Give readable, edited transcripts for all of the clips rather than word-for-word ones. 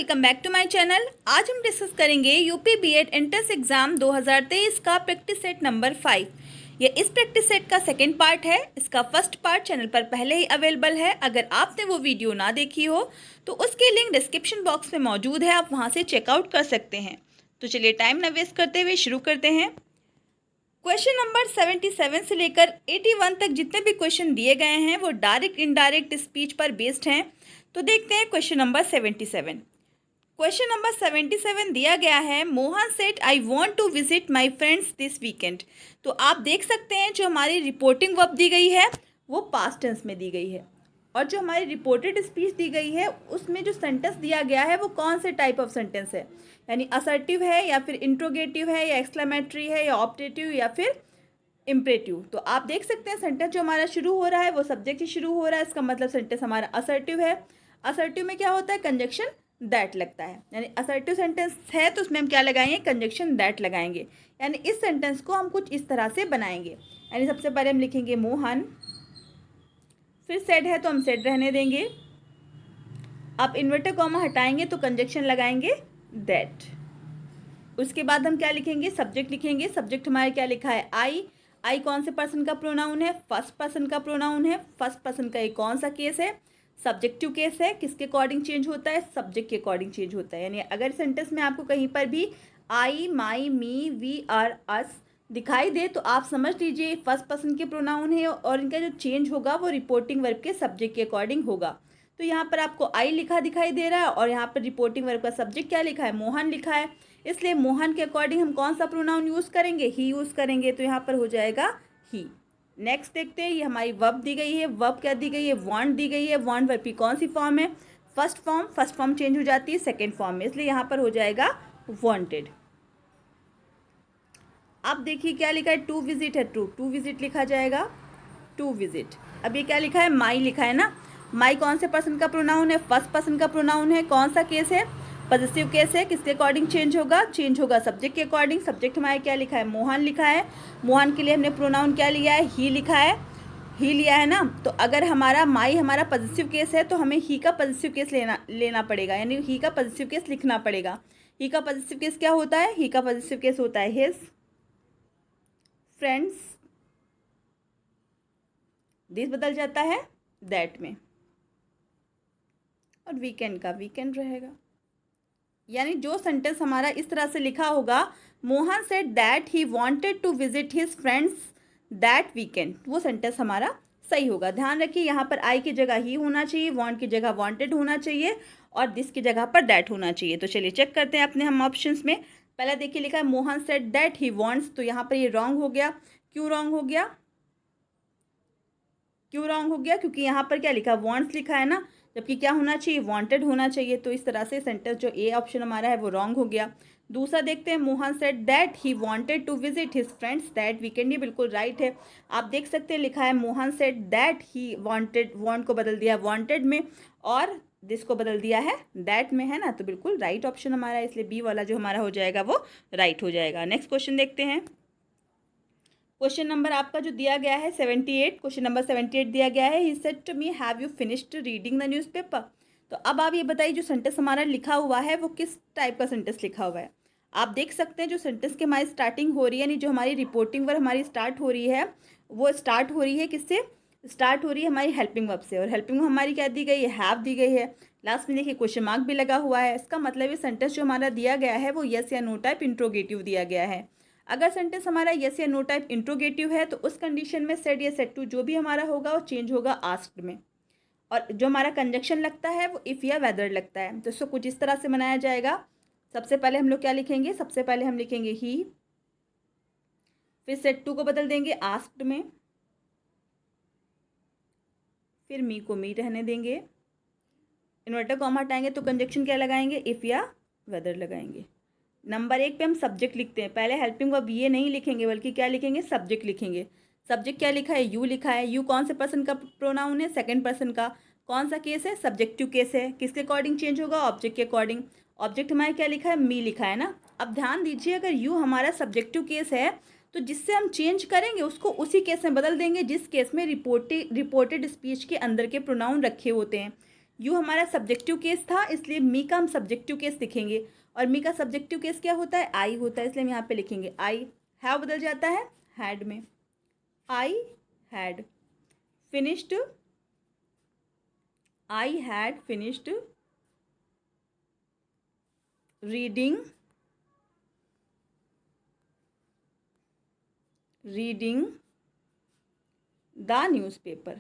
Welcome back to my channel. आज हम discuss करेंगे यूपी बीएड एंट्रेंस एग्जाम 2023 का प्रैक्टिस सेट नंबर 5। ये इस प्रैक्टिस सेट का सेकंड पार्ट है। इसका फर्स्ट पार्ट चैनल पर पहले ही अवेलेबल है। अगर आपने वो वीडियो ना देखी हो तो उसके लिंक डिस्क्रिप्शन बॉक्स में मौजूद है, आप वहाँ से चेकआउट कर सकते हैं। तो चलिए टाइम ना वेस्ट करते हुए शुरू करते हैं। क्वेश्चन नंबर 77 से लेकर 81 तक जितने भी क्वेश्चन दिए गए हैं वो डायरेक्ट इनडायरेक्ट स्पीच पर बेस्ड हैं। तो देखते हैं क्वेश्चन नंबर 77। क्वेश्चन नंबर 77 दिया गया है, Mohan said I want to visit my friends this weekend. तो आप देख सकते हैं जो हमारी रिपोर्टिंग वर्ब दी गई है वो पास्ट टेंस में दी गई है, और जो हमारी रिपोर्टेड स्पीच दी गई है उसमें जो सेंटेंस दिया गया है वो कौन से टाइप ऑफ सेंटेंस है, यानी असर्टिव है या फिर इंट्रोगेटिव है या एक्सक्लेमेटरी है या ऑप्टेटिव या फिर इम्परेटिव। तो आप देख सकते हैं सेंटेंस जो हमारा शुरू हो रहा है वो सब्जेक्ट से शुरू हो रहा है, इसका मतलब सेंटेंस हमारा असर्टिव है। असर्टिव में क्या होता है, कंजक्शन दैट लगता है, यानी असर्टिव सेंटेंस है तो उसमें हम क्या लगाएंगे, कंजक्शन दैट लगाएंगे। यानी इस सेंटेंस को हम कुछ इस तरह से बनाएंगे, यानी सबसे पहले हम लिखेंगे मोहन, फिर सेड है तो हम सेड रहने देंगे। अब इन्वर्टर कॉमा हटाएंगे तो कंजक्शन लगाएंगे दैट। उसके बाद हम क्या लिखेंगे, सब्जेक्ट लिखेंगे। सब्जेक्ट हमारा क्या लिखा है, आई। आई कौन से पर्सन का प्रोनाउन है, फर्स्ट पर्सन का प्रोनाउन है। फर्स्ट पर्सन का एक कौन सा केस है, सब्जेक्टिव केस है। किसके अकॉर्डिंग चेंज होता है, सब्जेक्ट के अकॉर्डिंग चेंज होता है। यानी अगर सेंटेंस में आपको कहीं पर भी आई, माई, मी, वी, आर, अस दिखाई दे तो आप समझ लीजिए फर्स्ट पर्सन के प्रोनाउन है, और इनका जो चेंज होगा वो रिपोर्टिंग वर्ब के सब्जेक्ट के अकॉर्डिंग होगा। तो यहाँ पर आपको आई लिखा दिखाई दे रहा है और यहाँ पर रिपोर्टिंग वर्ब का सब्जेक्ट क्या लिखा है, मोहन लिखा है। इसलिए मोहन के अकॉर्डिंग हम कौन सा प्रोनाउन यूज़ करेंगे, ही यूज़ करेंगे। तो यहाँ पर हो जाएगा ही। नेक्स्ट देखते हैं, ये हमारी वर्ब दी गई है। वर्ब क्या दी गई है, वांट दी गई है। वांट वर्ब की कौन सी फॉर्म है, first form. First form change हो जाती है सेकेंड फॉर्म में, इसलिए यहाँ पर हो जाएगा वांटेड। अब देखिए क्या लिखा है, टू विजिट है, टू विजिट लिखा जाएगा, टू विजिट। अब ये क्या लिखा है, माई लिखा है ना। माई कौन से पर्सन का प्रोनाउन है, फर्स्ट पर्सन का प्रोनाउन है। कौन सा केस है, पॉजिटिव केस है। किसके अकॉर्डिंग चेंज होगा, चेंज होगा सब्जेक्ट के अकॉर्डिंग। सब्जेक्ट हमारा क्या लिखा है, मोहन लिखा है। मोहन के लिए हमने प्रोनाउन क्या लिया है, ही लिखा है, ही लिया है ना। तो अगर हमारा माई हमारा पॉजिटिव केस है तो हमें ही का पॉजिटिव केस लेना पड़ेगा, यानी ही का पॉजिटिव केस लिखना पड़ेगा। ही का पॉजिटिव केस क्या होता है, ही का पॉजिटिव केस होता है हिज फ्रेंड्स, दिस बदल जाता है दैट में, और वीकेंड का वीकेंड रहेगा। यानी जो सेंटेंस हमारा इस तरह से लिखा होगा, Mohan said that he wanted to visit his friends that weekend, वो सेंटेंस हमारा सही होगा। ध्यान रखिए यहाँ पर आई की जगह ही होना चाहिए, वांट की जगह वांटेड होना चाहिए, और दिस की जगह पर दैट होना चाहिए। तो चलिए चेक करते हैं अपने हम ऑप्शंस में। पहला देखिए लिखा है Mohan said that he wants, तो यहाँ पर ये रॉन्ग हो गया। क्यों रॉन्ग हो गया, क्यों रॉन्ग हो गया, क्योंकि यहाँ पर क्या लिखा, वांट्स लिखा है ना, जबकि क्या होना चाहिए, वांटेड होना चाहिए। तो इस तरह से सेंटेंस जो ए ऑप्शन हमारा है वो रॉन्ग हो गया। दूसरा देखते हैं, Mohan said that he wanted to visit his friends that weekend, ये बिल्कुल राइट है। आप देख सकते हैं लिखा है Mohan said that he wanted, want को बदल दिया वांटेड में, और दिस को बदल दिया है दैट में, है ना। तो बिल्कुल राइट ऑप्शन हमारा है, इसलिए बी वाला जो हमारा हो जाएगा वो राइट हो जाएगा। नेक्स्ट क्वेश्चन देखते हैं। क्वेश्चन नंबर आपका जो दिया गया है 78, क्वेश्चन नंबर 78 दिया गया है, he said to me have you finished reading the newspaper. तो अब आप ये बताइए जो सेंटेंस हमारा लिखा हुआ है वो किस टाइप का सेंटेंस लिखा हुआ है। आप देख सकते हैं जो सेंटेंस की हमारी स्टार्टिंग हो रही है, यानी जो हमारी रिपोर्टिंग वर्ब हमारी स्टार्ट हो रही है वो स्टार्ट हो रही है किससे, स्टार्ट हो रही है हमारी हेल्पिंग वर्ब से, और हेल्पिंग वर्ब हमारी क्या दी गई है, हैव दी गई है। लास्ट में देखिए क्वेश्चन मार्क भी लगा हुआ है। इसका मतलब ये सेंटेंस जो हमारा दिया गया है वो यस या नो टाइप इंट्रोगेटिव दिया गया है। अगर सेंटेंस हमारा यस या नो टाइप इंट्रोगेटिव है तो उस कंडीशन में सेड या सेड टू जो भी हमारा होगा वो चेंज होगा आस्क्ड में, और जो हमारा कंजक्शन लगता है वो इफ़ या वेदर लगता है। तो इसको कुछ इस तरह से बनाया जाएगा। सबसे पहले हम लोग क्या लिखेंगे, सबसे पहले हम लिखेंगे ही, फिर सेड टू को बदल देंगे आस्क्ड में, फिर मी को मी रहने देंगे। इन्वर्टर कॉमा हटाएंगे तो कंजक्शन क्या लगाएंगे, इफ़ या वेदर लगाएंगे। नंबर 1 पे हम सब्जेक्ट लिखते हैं। पहले हेल्पिंग वर्ब ये नहीं लिखेंगे बल्कि क्या लिखेंगे, सब्जेक्ट लिखेंगे। सब्जेक्ट क्या लिखा है, यू लिखा है। यू कौन से पर्सन का प्रोनाउन है, सेकंड पर्सन का। कौन सा केस है, सब्जेक्टिव केस है। किसके अकॉर्डिंग चेंज होगा, ऑब्जेक्ट के अकॉर्डिंग। ऑब्जेक्ट हमारे क्या लिखा है, मी लिखा है ना। अब ध्यान दीजिए, अगर यू हमारा सब्जेक्टिव केस है तो जिससे हम चेंज करेंगे उसको उसी केस में बदल देंगे जिस केस में रिपोर्टेड स्पीच के अंदर के प्रोनाउन रखे होते हैं। यू हमारा सब्जेक्टिव केस था, इसलिए मी का हम सब्जेक्टिव केस लिखेंगे, और मी का सब्जेक्टिव केस क्या होता है, आई होता है, इसलिए हम यहाँ पे लिखेंगे आई। हैव बदल जाता है हैड में, आई had finished, I had finished reading the newspaper,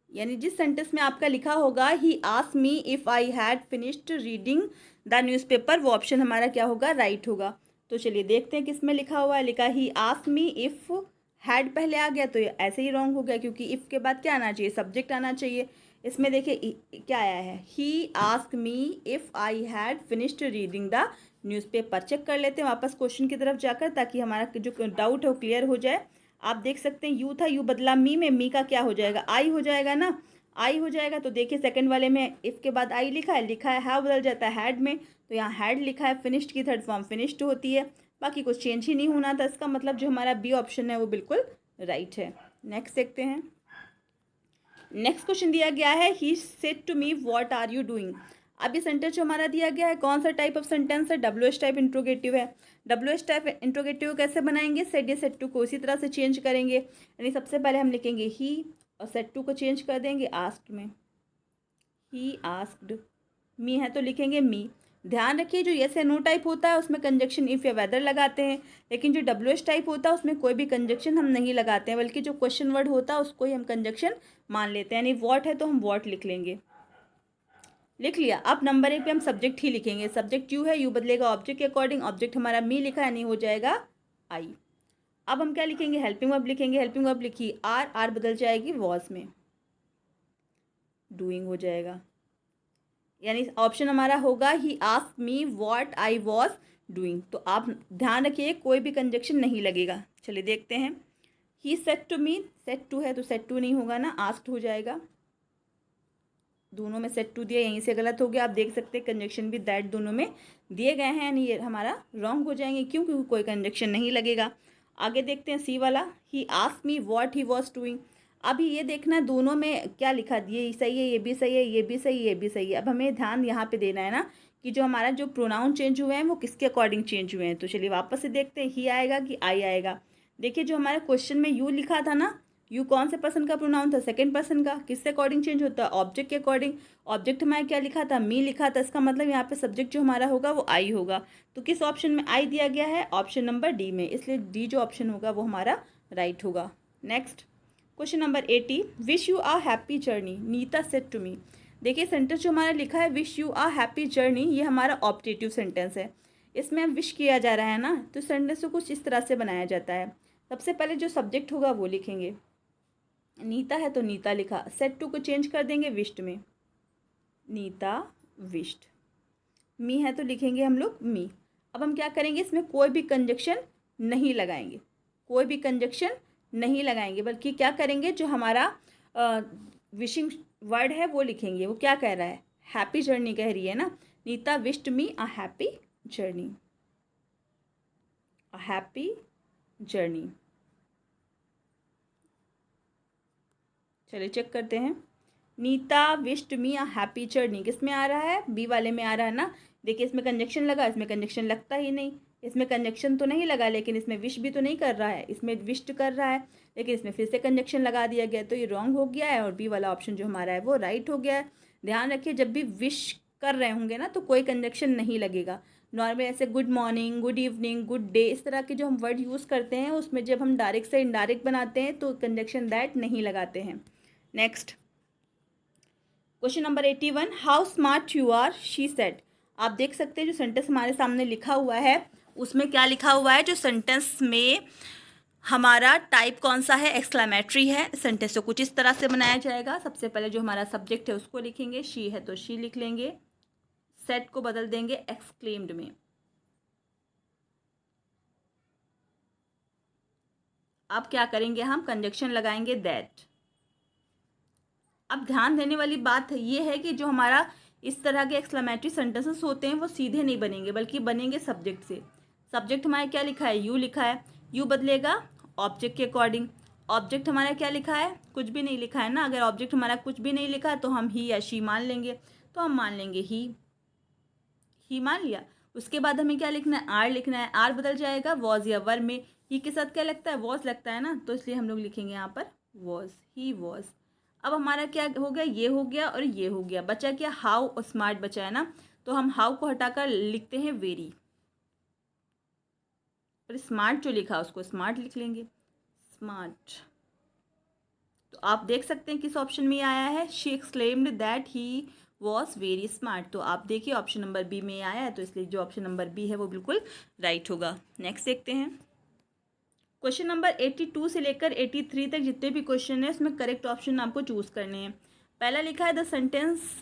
यानी जिस सेंटेंस में आपका लिखा होगा ही asked me if I had finished reading the newspaper, वो ऑप्शन हमारा क्या होगा, राइट होगा। तो चलिए देखते हैं किस में लिखा हुआ है। लिखा ही आस्क्ड मी, इफ़ हैड पहले आ गया तो ये ऐसे ही रॉन्ग हो गया, क्योंकि इफ़ के बाद क्या आना चाहिए, सब्जेक्ट आना चाहिए। इसमें देखिए क्या आया है, he asked me if I had finished reading the newspaper. Check कर लेते हैं वापस क्वेश्चन की तरफ जाकर, ताकि हमारा जो डाउट है वो क्लियर हो जाए। आप देख सकते हैं यू था, यू बदला मी में, मी का क्या हो जाएगा, आई हो जाएगा ना, आई हो जाएगा। तो देखिए सेकंड वाले में इफ़ के बाद आई लिखा है हैव बदल जाता है हैड में, तो यहाँ हैड लिखा है, फिनिश्ड की थर्ड फॉर्म फिनिश्ड होती है, बाकी कुछ चेंज ही नहीं होना था। इसका मतलब जो हमारा बी ऑप्शन है वो बिल्कुल राइट है। नेक्स्ट देखते हैं। नेक्स्ट क्वेश्चन दिया गया है, he said to me what are you doing. अब ये सेंटेंस जो हमारा दिया गया है कौन सा टाइप ऑफ सेंटेंस है, WH टाइप इंट्रोगेटिव है। WH टाइप इंट्रोगेटिव कैसे बनाएंगे, सेड या सेड टू को इसी तरह से चेंज करेंगे, यानी सबसे पहले हम लिखेंगे ही और सेड टू को चेंज कर देंगे आस्क्ड में, ही आस्क्ड। मी है तो लिखेंगे मी। ध्यान रखिए जो यस या नो टाइप होता है उसमें कंजक्शन इफ़ या वेदर लगाते हैं, लेकिन जो WH टाइप होता है उसमें कोई भी कंजक्शन हम नहीं लगाते हैं, बल्कि जो क्वेश्चन वर्ड होता है उसको ही हम कंजक्शन मान लेते हैं। यानी वॉट है तो हम वॉट लिख लेंगे। लिख लिया। अब नंबर 1 पे हम सब्जेक्ट ही लिखेंगे, सब्जेक्ट यू है, यू बदलेगा ऑब्जेक्ट के अकॉर्डिंग, ऑब्जेक्ट हमारा मी लिखा है, नहीं हो जाएगा आई। अब हम क्या लिखेंगे, हेल्पिंग वर्ब लिखेंगे। हेल्पिंग वर्ब लिखी आर बदल जाएगी वॉज में, डूइंग हो जाएगा। यानी ऑप्शन हमारा होगा ही asked me what I was doing. तो आप ध्यान रखिए कोई भी कंजक्शन नहीं लगेगा। चलिए देखते हैं, he said to me, said to है तो सेड टू नहीं होगा ना, आस्क्ड हो जाएगा। दोनों में सेड टू दिया, यहीं से गलत हो गया। आप देख सकते हैं कंजक्शन भी दैट दोनों में दिए गए हैं, यानी ये हमारा रॉन्ग हो जाएंगे, क्यों, क्योंकि कोई कंजक्शन नहीं लगेगा। आगे देखते हैं सी वाला, ही asked me what he was doing. अभी ये देखना है दोनों में क्या लिखा, ये सही है, ये भी सही है, ये भी सही है, ये भी सही है। अब हमें ध्यान यहाँ पे देना है ना कि जो हमारा जो प्रोनाउन चेंज हुए हैं वो किसके अकॉर्डिंग चेंज हुए हैं। तो चलिए वापस से देखते हैं, ही आएगा कि आई आएगा। देखिए जो हमारे क्वेश्चन में यू लिखा था ना, यू कौन से पर्सन का प्रोनाउन था, सेकंड पर्सन का। किससे अकॉर्डिंग चेंज होता है, ऑब्जेक्ट के अकॉर्डिंग। ऑब्जेक्ट हमारा क्या लिखा था, मी लिखा था, इसका मतलब यहाँ पे सब्जेक्ट जो हमारा होगा वो आई होगा। तो किस ऑप्शन में आई दिया गया है, ऑप्शन नंबर डी में, इसलिए डी जो ऑप्शन होगा वो हमारा राइट होगा। Next question number 80, wish you a happy journey, Neeta said to me. देखिए सेंटेंस जो हमारा लिखा है wish you a happy journey, ये हमारा ऑप्टेटिव सेंटेंस है। इसमें विश किया जा रहा है ना, तो सेंटेंस को कुछ इस तरह से बनाया जाता है। सबसे पहले जो सब्जेक्ट होगा वो लिखेंगे, नीता है तो नीता लिखा, सेड टू को चेंज कर देंगे विश्ड में, नीता विश्ड। मी है तो लिखेंगे हम लोग मी। अब हम क्या करेंगे, इसमें कोई भी कंजक्शन नहीं लगाएंगे, कोई भी कंजक्शन नहीं लगाएंगे, बल्कि क्या करेंगे, जो हमारा विशिंग वर्ड है वो लिखेंगे। वो क्या कह रहा है, हैप्पी जर्नी कह रही है ना, Neeta wished me a happy journey, a happy journey. चलिए चेक करते हैं, Neeta wished me a happy journey किस में आ रहा है, बी वाले में आ रहा है ना। देखिए इसमें कंजक्शन लगा, इसमें कंजक्शन लगता ही नहीं। इसमें कंजक्शन तो नहीं लगा, लेकिन इसमें विश भी तो नहीं कर रहा है, इसमें विश्ड कर रहा है, लेकिन इसमें फिर से कंजक्शन लगा दिया गया, तो ये रॉन्ग हो गया है, और बी वाला ऑप्शन जो हमारा है वो राइट हो गया है। ध्यान रखिए जब भी विश कर रहे होंगे ना तो कोई कंजक्शन नहीं लगेगा। नॉर्मल ऐसे good morning, good evening, good day, इस तरह के जो हम वर्ड यूज़ करते हैं उसमें जब हम डायरेक्ट से इनडायरेक्ट बनाते हैं तो कंजक्शन दैट नहीं लगाते हैं। Next question number 81, how smart you are she said. आप देख सकते हैं जो सेंटेंस हमारे सामने लिखा हुआ है उसमें क्या लिखा हुआ है, जो सेंटेंस में हमारा टाइप कौन सा है, एक्सक्लेमेटरी है। सेंटेंस को कुछ इस तरह से बनाया जाएगा। सबसे पहले जो हमारा सब्जेक्ट है उसको लिखेंगे, शी है तो शी लिख लेंगे, सेड को बदल देंगे एक्सक्लेम्ड में। अब क्या करेंगे, हम कंजक्शन लगाएंगे दैट। अब ध्यान देने वाली बात ये है कि जो हमारा इस तरह के एक्सक्लेमेटरी सेंटेंसेस होते हैं वो सीधे नहीं बनेंगे, बल्कि बनेंगे सब्जेक्ट से। सब्जेक्ट हमारा क्या लिखा है, यू लिखा है, यू बदलेगा ऑब्जेक्ट के अकॉर्डिंग। ऑब्जेक्ट हमारा क्या लिखा है, कुछ भी नहीं लिखा है ना। अगर ऑब्जेक्ट हमारा कुछ भी नहीं लिखा है तो हम ही या शी मान लेंगे, तो हम मान लेंगे ही मान लिया। उसके बाद हमें क्या लिखना है, आर लिखना है। आर बदल जाएगा वॉज या वर में, ही के साथ क्या लगता है, वॉज लगता है ना, तो इसलिए हम लोग लिखेंगे यहाँ पर वॉज, ही वॉज। अब हमारा क्या हो गया, ये हो गया और ये हो गया, बचा क्या, हाउ और स्मार्ट बचा है ना। तो हम हाउ को हटाकर लिखते हैं वेरी, और स्मार्ट जो लिखा उसको स्मार्ट लिख लेंगे, स्मार्ट। तो आप देख सकते हैं किस ऑप्शन में आया है, she exclaimed that he was very smart. तो आप देखिए ऑप्शन नंबर बी में आया है, तो इसलिए जो ऑप्शन नंबर बी है वो बिल्कुल राइट होगा। नेक्स्ट देखते हैं क्वेश्चन नंबर 82 से लेकर 83 तक जितने भी क्वेश्चन है उसमें करेक्ट ऑप्शन आपको चूज करने हैं। पहला लिखा है the sentence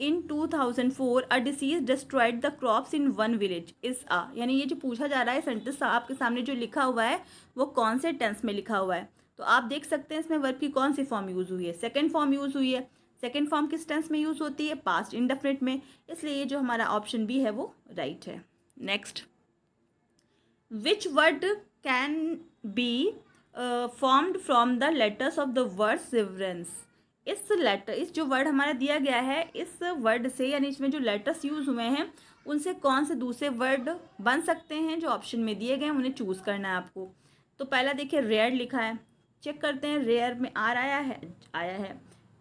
in 2004 a disease destroyed the crops in one village is आ, यानी ये जो पूछा जा रहा है सेंटेंस आपके सामने जो लिखा हुआ है वो कौन से टेंस में लिखा हुआ है। तो आप देख सकते हैं इसमें वर्ब की कौन सी फॉर्म यूज़ हुई है, सेकेंड फॉर्म यूज़ हुई है। सेकेंड फॉर्म किस टेंस में यूज़ होती है, पास्ट इंडेफिनिट में, इसलिए ये जो हमारा ऑप्शन बी है वो राइट है। Next, which word can be formed from the letters of the word severance. इस जो वर्ड हमारा दिया गया है इस वर्ड से, यानी इसमें जो लेटर्स यूज़ हुए हैं उनसे कौन से दूसरे वर्ड बन सकते हैं जो ऑप्शन में दिए गए हैं, उन्हें चूज़ करना है आपको। तो पहला देखिए रेयर लिखा है, चेक करते हैं रेयर में आर आया है,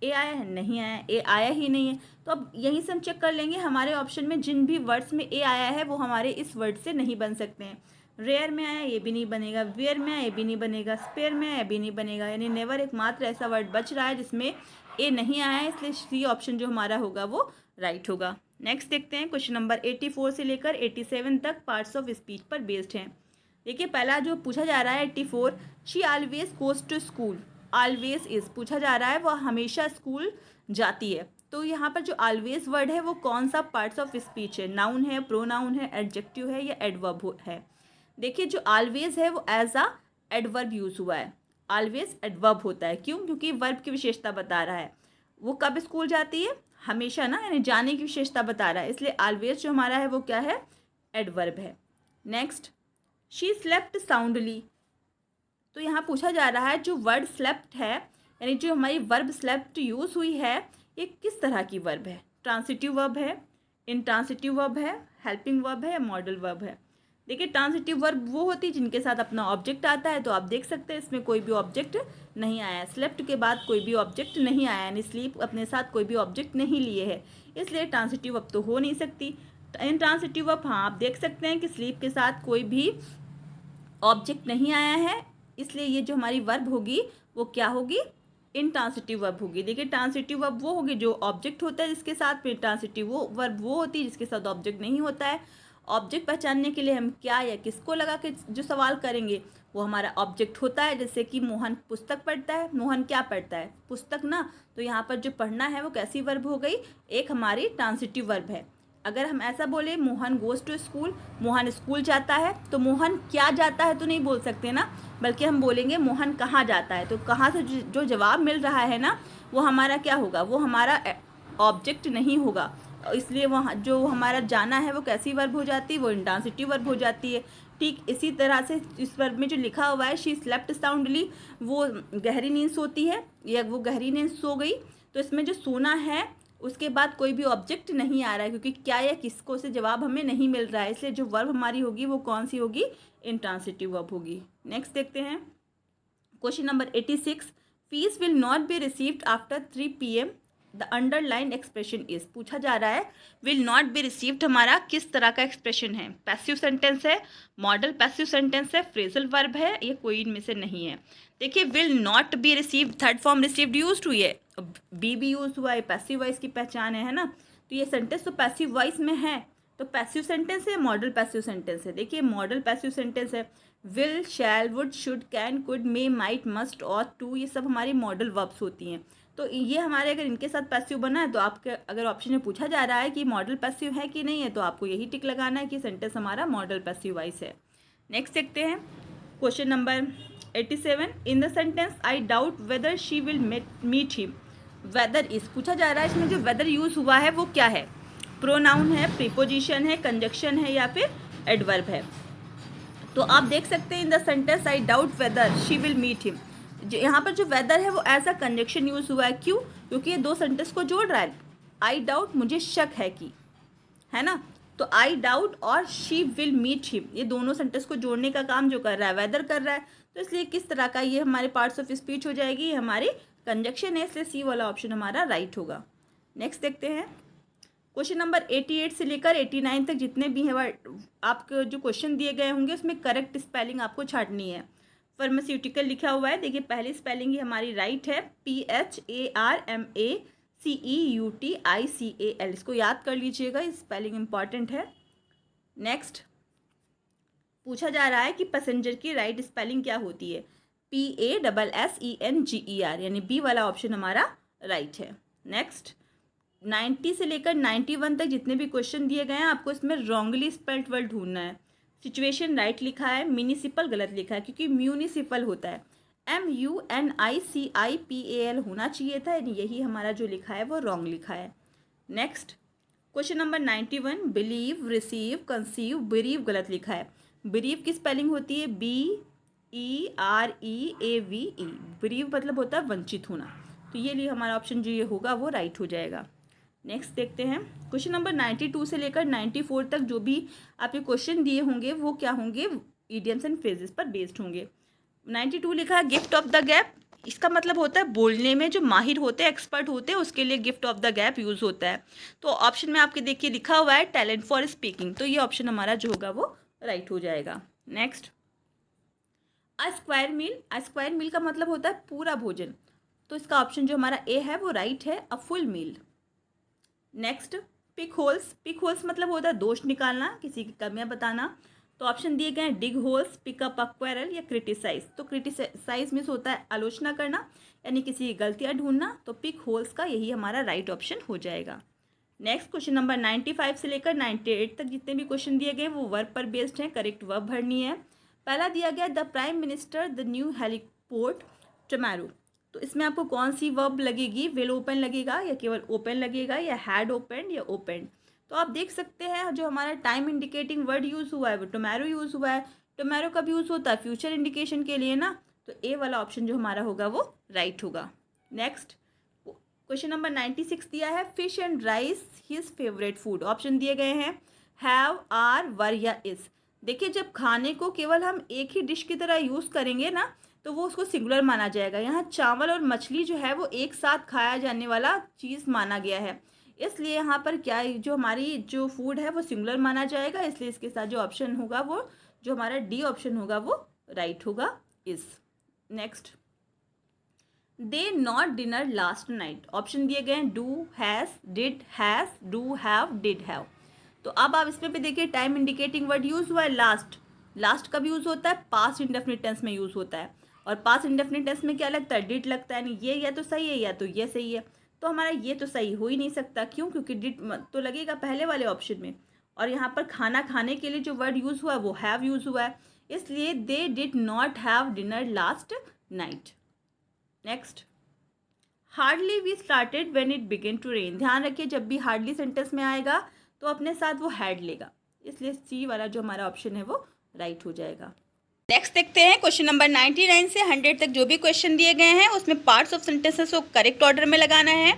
ए आया है, नहीं आया, ए आया ही नहीं है। तो अब यहीं से हम चेक कर लेंगे हमारे ऑप्शन में जिन भी वर्ड्स में ए आया है वो हमारे इस वर्ड से नहीं बन सकते हैं। रेयर में आया ये भी नहीं बनेगा, वेयर में आया ये भी नहीं बनेगा, स्पेयर में आया ये भी नहीं बनेगा, यानी नेवर एकमात्र ऐसा वर्ड बच रहा है जिसमें ए नहीं आया है, इसलिए सी ऑप्शन जो हमारा होगा वो राइट होगा। नेक्स्ट देखते हैं क्वेश्चन नंबर 84 से लेकर 87 तक पार्ट्स ऑफ स्पीच पर बेस्ड हैं। देखिए पहला जो पूछा जा रहा है 84, she always goes to school, always is पूछा जा रहा है वह हमेशा स्कूल जाती है। तो यहाँ पर जो ऑलवेज वर्ड है वो कौन सा पार्ट्स ऑफ स्पीच है, नाउन है, प्रोनाउन है, एडजेक्टिव है या एडवर्ब है। देखिए जो ऑलवेज है वो एज अ एडवर्ब यूज़ हुआ है, ऑलवेज एडवर्ब होता है, क्यों, क्योंकि वर्ब की विशेषता बता रहा है। वो कब स्कूल जाती है, हमेशा ना, यानी जाने की विशेषता बता रहा है, इसलिए ऑलवेज जो हमारा है वो क्या है, एडवर्ब है। नेक्स्ट, शी स्लेप्ट साउंडली, तो यहाँ पूछा जा रहा है जो वर्ड स्लेप्ट है, यानी जो हमारी वर्ब स्लेप्ट यूज़ हुई है ये किस तरह की वर्ब है, ट्रांसिटिव वर्ब है, इंट्रांसिटिव वर्ब है, हेल्पिंग वर्ब है या मॉडल वर्ब है। देखिए ट्रांसिटिव वर्ब वो होती है जिनके साथ अपना ऑब्जेक्ट आता है, तो आप देख सकते हैं इसमें कोई भी ऑब्जेक्ट नहीं आया है, स्लेप्ट के बाद कोई भी ऑब्जेक्ट नहीं आया, यानी स्लीप अपने साथ कोई भी ऑब्जेक्ट नहीं लिए है, इसलिए ट्रांसिटिव वर्ब तो हो नहीं सकती। इंट्रांसिटिव वर्ब, हाँ आप देख सकते हैं कि स्लीप के साथ कोई भी ऑब्जेक्ट नहीं आया है, इसलिए ये जो हमारी वर्ब होगी वो क्या होगी, इंट्रांसिटिव वर्ब होगी। देखिए ट्रांसिटिव वर्ब वो होगी जो ऑब्जेक्ट होता है जिसके साथ, में ट्रांसिटिव वो वर्ब वो होती है जिसके साथ ऑब्जेक्ट नहीं होता है। ऑब्जेक्ट पहचानने के लिए हम क्या या किसको लगा के जो सवाल करेंगे वो हमारा ऑब्जेक्ट होता है। जैसे कि मोहन पुस्तक पढ़ता है, मोहन क्या पढ़ता है, पुस्तक ना, तो यहाँ पर जो पढ़ना है वो कैसी वर्ब हो गई, एक हमारी ट्रांसिटिव वर्ब है। अगर हम ऐसा बोले Mohan goes to school, Mohan school जाता है, तो मोहन क्या जाता है तो नहीं बोल सकते ना, बल्कि हम बोलेंगे मोहन कहाँ जाता है। तो कहाँ से जो जवाब मिल रहा है ना वो हमारा क्या होगा, वो हमारा ऑब्जेक्ट नहीं होगा, इसलिए वहाँ जो हमारा जाना है वो कैसी वर्ब हो जाती है, वो इंट्रांसिटिव वर्ब हो जाती है। ठीक इसी तरह से इस वर्ब में जो लिखा हुआ है शी स्लेप्ट साउंडली, वो गहरी नींद सोती है या वो गहरी नींद सो गई, तो इसमें जो सोना है उसके बाद कोई भी ऑब्जेक्ट नहीं आ रहा है, क्योंकि क्या या किसको से जवाब हमें नहीं मिल रहा है, इसलिए जो वर्ब हमारी होगी वो कौन सी होगी, इंट्रांसिटिव वर्ब होगी। नेक्स्ट देखते हैं question number 86, fees will not be received after 3 PM, the underline expression is, पूछा जा रहा है विल नॉट बी रिसीव्ड हमारा किस तरह का एक्सप्रेशन है, पैसिव सेंटेंस है, मॉडल पैसिव सेंटेंस है, फ्रेजल वर्ब है, ये कोई इनमें से नहीं है। देखिए will not be received third form received used हुई है, बी भी यूज हुआ है, पैसिव वॉइस की पहचान है ना, तो ये सेंटेंस तो पैसिव वॉइस में है, तो पैसिव सेंटेंस है, मॉडल पैसिव सेंटेंस है। देखिए मॉडल पैसिव सेंटेंस है, will, shall, would, should, can, could, may, might, must, ought, to, ये सब हमारी मॉडल वर्ब्स होती हैं। तो ये हमारे अगर इनके साथ पैसिव बना है तो आपके अगर ऑप्शन में पूछा जा रहा है कि मॉडल पैसिव है कि नहीं है, तो आपको यही टिक लगाना है कि सेंटेंस हमारा मॉडल पैसिव वॉइस है। नेक्स्ट देखते हैं question number 87, in the sentence I doubt whether she will meet him, whether is पूछा जा रहा है, इसमें जो वेदर यूज हुआ है वो क्या है, प्रोनाउन है, प्रीपोजिशन है, कंजक्शन है या फिर एडवर्ब है। तो आप देख सकते हैं in the sentence I doubt whether she will meet him, जो यहाँ पर जो वेदर है वो एज अ कंजक्शन यूज हुआ है। क्यों? क्योंकि ये दो सेंटेंस को जोड़ रहा है। आई डाउट, मुझे शक है कि, है ना, तो आई डाउट और शी विल मीट हिम, ये दोनों सेंटेंस को जोड़ने का काम जो कर रहा है वेदर कर रहा है। तो इसलिए किस तरह का ये हमारे पार्ट्स ऑफ स्पीच हो जाएगी, ये हमारी कंजक्शन है, इसलिए सी वाला ऑप्शन हमारा राइट होगा। नेक्स्ट देखते हैं क्वेश्चन नंबर 88 से लेकर 89 तक जितने भी हैं आपको जो क्वेश्चन दिए गए होंगे उसमें करेक्ट स्पेलिंग आपको छाटनी है। फार्मास्यूटिकल लिखा हुआ है, देखिए पहली स्पेलिंग ही हमारी राइट है, PHARMACEUTICAL, इसको याद कर लीजिएगा, स्पेलिंग इंपॉर्टेंट है। नेक्स्ट पूछा जा रहा है कि पैसेंजर की राइट स्पेलिंग क्या होती है, PASSENGER, यानी बी वाला ऑप्शन हमारा राइट है। नेक्स्ट 90 से लेकर 91 तक जितने भी क्वेश्चन दिए गए हैं आपको इसमें रॉन्गली स्पेल्ड वर्ड ढूंढना है। सिचुएशन राइट लिखा है, म्यूनिसिपल गलत लिखा है क्योंकि म्यूनिसिपल होता है, MUNICIPAL होना चाहिए था, यही हमारा जो लिखा है वो रॉन्ग लिखा है। Next question number 91, believe, receive, conceive, bereave गलत लिखा है। बिरीव की स्पेलिंग होती है BEREAVE, बिरीव मतलब होता है वंचित होना, तो ये लिए हमारा ऑप्शन जो ये होगा वो राइट हो जाएगा। नेक्स्ट देखते हैं क्वेश्चन नंबर 92 से लेकर 94 तक जो भी आपके क्वेश्चन दिए होंगे वो क्या होंगे, इडियम्स एंड फ्रेजेस पर बेस्ड होंगे। 92 लिखा है गिफ्ट ऑफ द गैप, इसका मतलब होता है बोलने में जो माहिर होते हैं, एक्सपर्ट होते हैं, उसके लिए gift of the gap use होता है। तो ऑप्शन में आपके देखिए लिखा हुआ है टैलेंट फॉर स्पीकिंग, तो ये ऑप्शन हमारा जो होगा वो राइट हो जाएगा। Next a square mile, a square mile का मतलब होता है पूरा भोजन, तो इसका ऑप्शन जो हमारा ए है वो राइट है, a full meal. Next pick holes, pick holes मतलब होता है दोष निकालना, किसी की कमियां बताना, तो ऑप्शन दिए गए हैं डिग होल्स, पिकअप अ क्वेरल या क्रिटिसाइज। तो क्रिटिसाइज मीन्स होता है आलोचना करना, यानी किसी की गलतियां ढूंढना, तो पिक होल्स का यही हमारा राइट ऑप्शन हो जाएगा। नेक्स्ट क्वेश्चन नंबर 95 से लेकर 98 तक जितने भी क्वेश्चन दिए गए वो वर्ब पर बेस्ड हैं, करेक्ट वर्ब भरनी है। पहला दिया गया the prime minister the new heliport tomorrow, तो इसमें आपको कौन सी वर्ब लगेगी, विल ओपन लगेगा या केवल ओपन लगेगा या हैड ओपन या ओपन। तो आप देख सकते हैं जो हमारा टाइम इंडिकेटिंग वर्ड यूज़ हुआ है वो टुमारो यूज़ हुआ है। टुमारो कब यूज़ होता है, फ्यूचर इंडिकेशन के लिए ना, तो ए वाला ऑप्शन जो हमारा होगा वो राइट होगा। नेक्स्ट क्वेश्चन नंबर 96 दिया है fish and rice his favourite food, option दिए गए हैं हैव, आर, वर या इज। देखिए जब खाने को केवल हम एक ही डिश की तरह यूज़ करेंगे ना तो वो उसको सिंगुलर माना जाएगा। यहाँ चावल और मछली जो है वो एक साथ खाया जाने वाला चीज़ माना गया है, इसलिए यहाँ पर क्या जो हमारी जो फूड है वो सिंगुलर माना जाएगा, इसलिए इसके साथ जो ऑप्शन होगा वो जो हमारा डी ऑप्शन होगा वो राइट होगा, is. Next they not dinner last night, option दिए गए हैं do, has, did, has, do, have, did have. तो अब आप इसमें भी देखिए टाइम इंडिकेटिंग वर्ड यूज़ हुआ है लास्ट, लास्ट कब यूज़ होता है, पास्ट इंडेफिनिट टेंस में यूज़ होता है, और पास्ट इंडेफिनिट टेंस में क्या लगता है, डिड लगता है, यानी ये या तो सही है या तो ये सही है, तो हमारा ये तो सही हो ही नहीं सकता, क्यों, क्योंकि डिड तो लगेगा पहले वाले ऑप्शन में, और यहाँ पर खाना खाने के लिए जो वर्ड यूज़ हुआ है वो हैव यूज़ हुआ है, इसलिए they did not have dinner last night. Next hardly we started when it began to rain, ध्यान रखिए जब भी हार्डली सेंटेंस में आएगा तो अपने साथ वो हैड लेगा, इसलिए सी वाला जो हमारा ऑप्शन है वो राइट हो जाएगा। नेक्स्ट देखते हैं क्वेश्चन नंबर 99 से 100 तक जो भी क्वेश्चन दिए गए हैं उसमें पार्ट्स ऑफ सेंटेंसेस को करेक्ट ऑर्डर में लगाना है।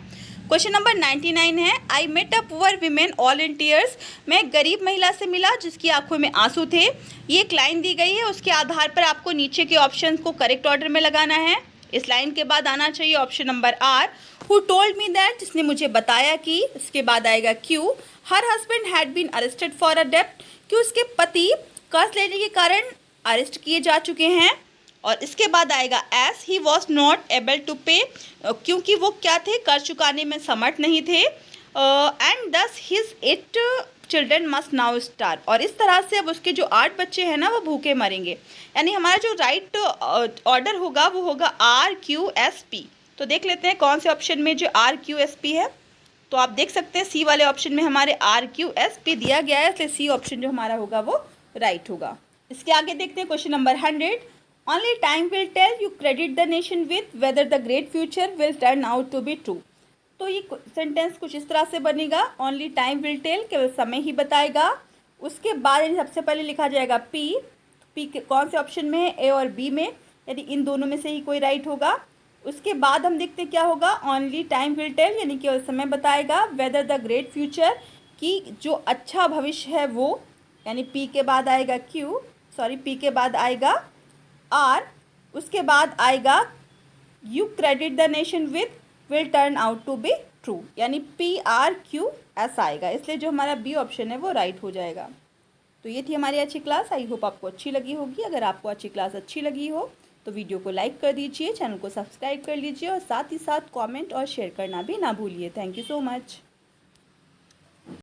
क्वेश्चन नंबर 99 है I met a poor women all in tears, मैं एक गरीब महिला से मिला जिसकी आंखों में आंसू थे। ये एक लाइन दी गई है, उसके आधार पर आपको नीचे के ऑप्शन को करेक्ट ऑर्डर में लगाना है। इस लाइन के बाद आना चाहिए option number R, who told me that, जिसने मुझे बताया कि, इसके बाद आएगा Q, her husband had been arrested for a डेब्ट, कि उसके पति कर्ज लेने के कारण अरेस्ट किए जा चुके हैं, और इसके बाद आएगा S, he was not able to pay, क्योंकि वो क्या थे, कर्ज चुकाने में समर्थ नहीं थे, एंड दस his 8 children must now starve, और इस तरह से अब उसके जो 8 बच्चे हैं ना वो भूखे मरेंगे, यानी हमारा जो राइट ऑर्डर होगा वो होगा आर क्यू एस पी। तो देख लेते हैं कौन से ऑप्शन में जो आर क्यू एस पी है, तो आप देख सकते हैं सी वाले ऑप्शन में हमारे आर क्यू एस पी दिया गया है, इसलिए सी ऑप्शन जो हमारा होगा वो राइट होगा। इसके आगे देखते हैं question number 100, only time will tell you credit the nation with whether the great future will turn out to be true. तो ये सेंटेंस कुछ इस तरह से बनेगा, ओनली टाइम विल टेल, केवल समय ही बताएगा, उसके बाद सबसे पहले लिखा जाएगा पी, पी कौन से ऑप्शन में है, ए और बी में, यानी इन दोनों में से ही कोई राइट होगा। उसके बाद हम देखते क्या होगा, ओनली टाइम विल टेल, यानी केवल समय बताएगा, वेदर द ग्रेट फ्यूचर, कि जो अच्छा भविष्य है वो, यानी पी के बाद आएगा पी के बाद आएगा आर, उसके बाद आएगा you credit the nation with will turn out to be true, यानी PRQS आएगा, इसलिए जो हमारा बी ऑप्शन है वो राइट हो जाएगा। तो ये थी हमारी अच्छी क्लास। आई होप आपको अच्छी लगी होगी। अगर आपको अच्छी क्लास अच्छी लगी हो तो वीडियो को लाइक कर दीजिए, चैनल को सब्सक्राइब कर लीजिए और साथ ही साथ कमेंट और शेयर करना भी ना भूलिए। Thank you so much.